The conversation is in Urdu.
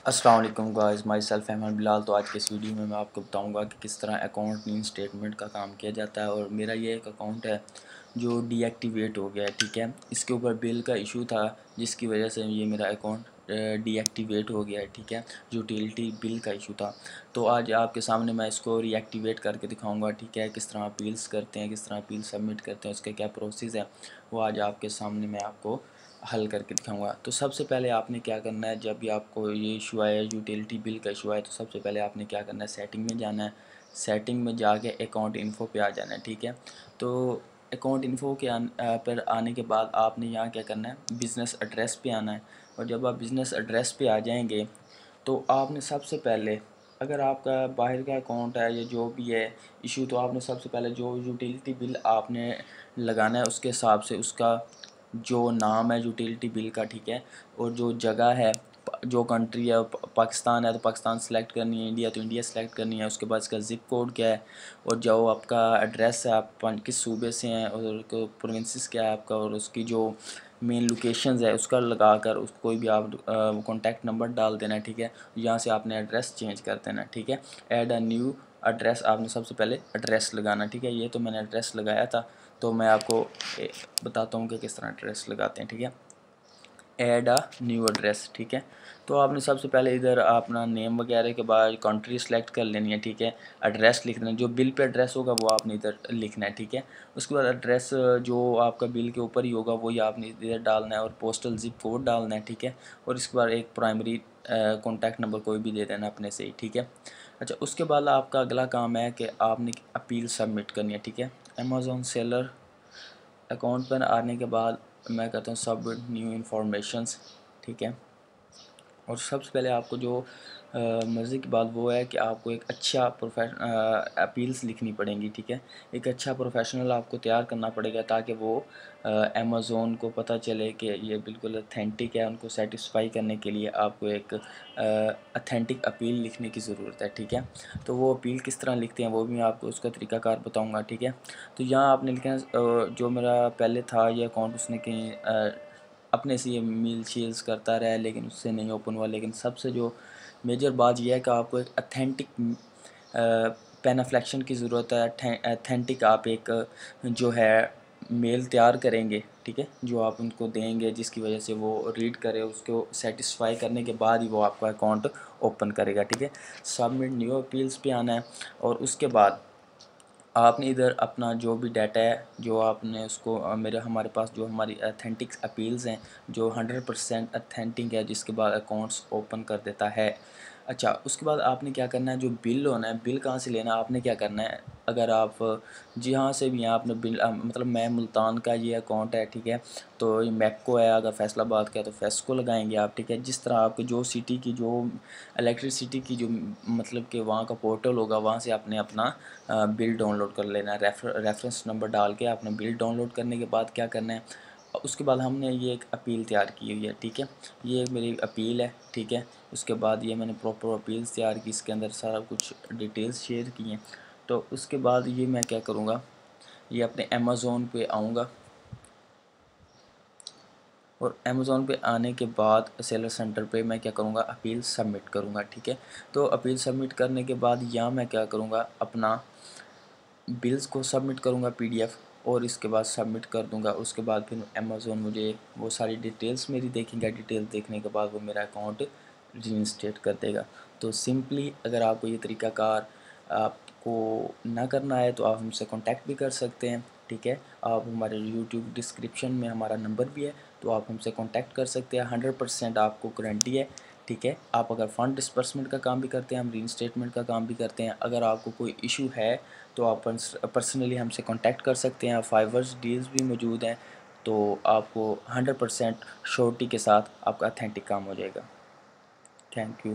السلام علیکم گائز، مائی سیلف احمد بلال۔ تو آج کے اس ویڈیو میں آپ کو بتاؤں گا کہ کس طرح اکاؤنٹ رین اسٹیٹمنٹ کا کام کیا جاتا ہے۔ اور میرا یہ ایک اکاؤنٹ ہے جو ڈی ایکٹیویٹ ہو گیا ہے، ٹھیک ہے۔ اس کے اوپر بل کا ایشو تھا جس کی وجہ سے یہ میرا اکاؤنٹ ڈی ایکٹیویٹ ہو گیا ہے، ٹھیک ہے، جو یوٹیلٹی بل کا ایشو تھا۔ تو آج آپ کے سامنے میں اس کو ری ایکٹیویٹ کر کے دکھاؤں گا، ٹھیک ہے، کس طرح اپیلس کرتے ہیں، کس طرح اپیل سبمٹ کرتے ہیں، اس کا کیا پروسیس ہے، وہ آج آپ کے سامنے میں آپ کو حل کر کے دکھاؤں گا۔ تو سب سے پہلے آپ نے کیا کرنا ہے، جب بھی آپ کو یہ ایشو آیا یوٹیلٹی بل کا ایشو آیا، تو سب سے پہلے آپ نے کیا کرنا ہے، سیٹنگ میں جانا ہے۔ سیٹنگ میں جا کے اکاؤنٹ انفو پہ آ جانا ہے، ٹھیک ہے۔ تو اکاؤنٹ انفو کے پر آنے کے بعد آپ نے یہاں کیا کرنا ہے، بزنس ایڈریس پہ آنا ہے۔ اور جب آپ بزنس ایڈریس پہ آ جائیں گے تو آپ نے سب سے پہلے، اگر آپ کا باہر کا اکاؤنٹ ہے یا جو بھی ہے ایشو، تو آپ نے سب سے پہلے جو یوٹیلٹی بل آپ نے لگانا ہے اس کے حساب سے اس کا جو نام ہے یوٹیلٹی بل کا، ٹھیک ہے، اور جو جگہ ہے، جو کنٹری ہے، پاکستان ہے تو پاکستان سلیکٹ کرنی ہے، انڈیا تو انڈیا سلیکٹ کرنی ہے۔ اس کے بعد اس کا زپ کوڈ کیا ہے، اور جو آپ کا ایڈریس ہے، آپ کس صوبے سے ہیں، اور پروونسز کیا ہے آپ کا، اور اس کی جو مین لوکیشنز ہے اس کا لگا کر اس کوئی بھی آپ کانٹیکٹ نمبر ڈال دینا ہے، ٹھیک ہے۔ یہاں سے آپ نے ایڈریس چینج کر دینا ہے، ٹھیک ہے۔ ایڈ اے نیو ایڈریس، آپ نے سب سے پہلے ایڈریس لگانا، ٹھیک ہے۔ یہ تو میں نے ایڈریس لگایا تھا، تو میں آپ کو بتاتا ہوں کہ کس طرح ایڈریس لگاتے ہیں، ٹھیک ہے۔ ایڈ اے نیو ایڈریس، ٹھیک ہے۔ تو آپ نے سب سے پہلے ادھر اپنا نیم وغیرہ کے بعد کنٹری سلیکٹ کر لینی ہے، ٹھیک ہے۔ ایڈریس لکھنا ہے، جو بل پہ ایڈریس ہوگا وہ آپ نے ادھر لکھنا ہے، ٹھیک ہے۔ اس کے بعد ایڈریس جو آپ کا بل کے اوپر ہی ہوگا وہی آپ نے ادھر ڈالنا ہے، اور پوسٹل زپ کوڈ ڈالنا ہے، ٹھیک ہے۔ اور اس کے بعد ایک پرائمری کانٹیکٹ نمبر کوئی بھی دے دینا اپنے سے ہی، ٹھیک ہے۔ اچھا، اس کے بعد آپ کا اگلا کام ہے کہ آپ نے اپیل سبمٹ کرنی ہے، ٹھیک ہے۔ امیزون سیلر اکاؤنٹ پر آنے کے بعد میں کہتا ہوں سبمٹ نیو انفارمیشنز، ٹھیک ہے۔ اور سب سے پہلے آپ کو جو مزے کی بات وہ ہے کہ آپ کو ایک اچھا اپیلس لکھنی پڑیں گی، ٹھیک ہے۔ ایک اچھا پروفیشنل آپ کو تیار کرنا پڑے گا تاکہ وہ امیزون کو پتہ چلے کہ یہ بالکل اتھینٹک ہے۔ ان کو سیٹسفائی کرنے کے لیے آپ کو ایک اتھینٹک اپیل لکھنے کی ضرورت ہے، ٹھیک ہے۔ تو وہ اپیل کس طرح لکھتے ہیں وہ بھی میں آپ کو اس کا طریقہ کار بتاؤں گا، ٹھیک ہے۔ تو یہاں آپ نے لکھنا ہے، جو میرا پہلے تھا یہ اکاؤنٹ، اس نے کہیں اپنے سے یہ میل شیلز کرتا رہا ہے لیکن اس سے نہیں اوپن ہوا۔ لیکن سب سے جو میجر بات یہ ہے کہ آپ کو ایک اتھینٹک پینافلیکشن کی ضرورت ہے۔ اتھینٹک آپ ایک جو ہے میل تیار کریں گے، ٹھیک ہے، جو آپ ان کو دیں گے جس کی وجہ سے وہ ریڈ کرے، اس کو سیٹسفائی کرنے کے بعد ہی وہ آپ کا اکاؤنٹ اوپن کرے گا، ٹھیک ہے۔ سبمٹ نیو اپیلس پہ آنا ہے، اور اس کے بعد آپ نے ادھر اپنا جو بھی ڈیٹا ہے جو آپ نے اس کو ہمارے پاس جو ہماری اتھینٹک اپیلز ہیں جو 100% اتھینٹک ہے، جس کے بعد اکاؤنٹس اوپن کر دیتا ہے۔ اچھا، اس کے بعد آپ نے کیا کرنا ہے، جو بل ہونا ہے، بل کہاں سے لینا ہے، آپ نے کیا کرنا ہے، اگر آپ جہاں سے بھی ہیں آپ نے بل، مطلب میں ملتان کا یہ اکاؤنٹ ہے، ٹھیک ہے، تو یہ میپکو ہے، اگر فیصل آباد کا ہے تو فیسکو لگائیں گے آپ، ٹھیک ہے۔ جس طرح آپ کے جو سٹی کی جو الیکٹریسٹی کی جو مطلب کہ وہاں کا پورٹل ہوگا وہاں سے آپ نے اپنا بل ڈاؤن لوڈ کر لینا ہے، ریفرنس نمبر ڈال کے آپ نے بل ڈاؤن لوڈ کرنے کے بعد کیا کرنا ہے، اس کے بعد ہم نے یہ ایک اپیل تیار کی ہوئی ہے، ٹھیک ہے۔ یہ میری اپیل ہے، ٹھیک ہے۔ اس کے بعد یہ میں نے پراپر اپیلس تیار کی، اس کے اندر سارا کچھ ڈیٹیلز شیئر کی ہیں۔ تو اس کے بعد یہ میں کیا کروں گا، یہ اپنے امیزون پہ آؤں گا، اور امیزون پہ آنے کے بعد سیلر سینٹر پہ میں کیا کروں گا، اپیل سبمٹ کروں گا، ٹھیک ہے۔ تو اپیل سبمٹ کرنے کے بعد یہاں میں کیا کروں گا، اپنا بلز کو سبمٹ کروں گا PDF، اور اس کے بعد سبمٹ کر دوں گا۔ اس کے بعد پھر امیزون مجھے وہ ساری ڈیٹیلز میری دیکھیں گا، ڈیٹیلز دیکھنے کے بعد وہ میرا اکاؤنٹ ری انسٹیٹ کر دے گا۔ تو سمپلی اگر آپ کو یہ طریقہ کار آپ کو نہ کرنا ہے تو آپ ہم سے کانٹیکٹ بھی کر سکتے ہیں، ٹھیک ہے۔ آپ ہمارے YouTube ڈسکرپشن میں ہمارا نمبر بھی ہے، تو آپ ہم سے کانٹیکٹ کر سکتے ہیں۔ 100% آپ کو گارنٹی ہے، ٹھیک ہے۔ آپ اگر فنڈ ڈسپرسمنٹ کا کام بھی کرتے ہیں، ہم ری انسٹیٹمنٹ کا کام بھی کرتے ہیں۔ اگر آپ کو کوئی ایشو ہے تو آپ پرسنلی ہم سے کانٹیکٹ کر سکتے ہیں۔ فائیورز ڈیلز بھی موجود ہیں، تو آپ کو 100% شورٹی کے ساتھ آپ کا اتھینٹک کام ہو جائے گا۔ Thank you.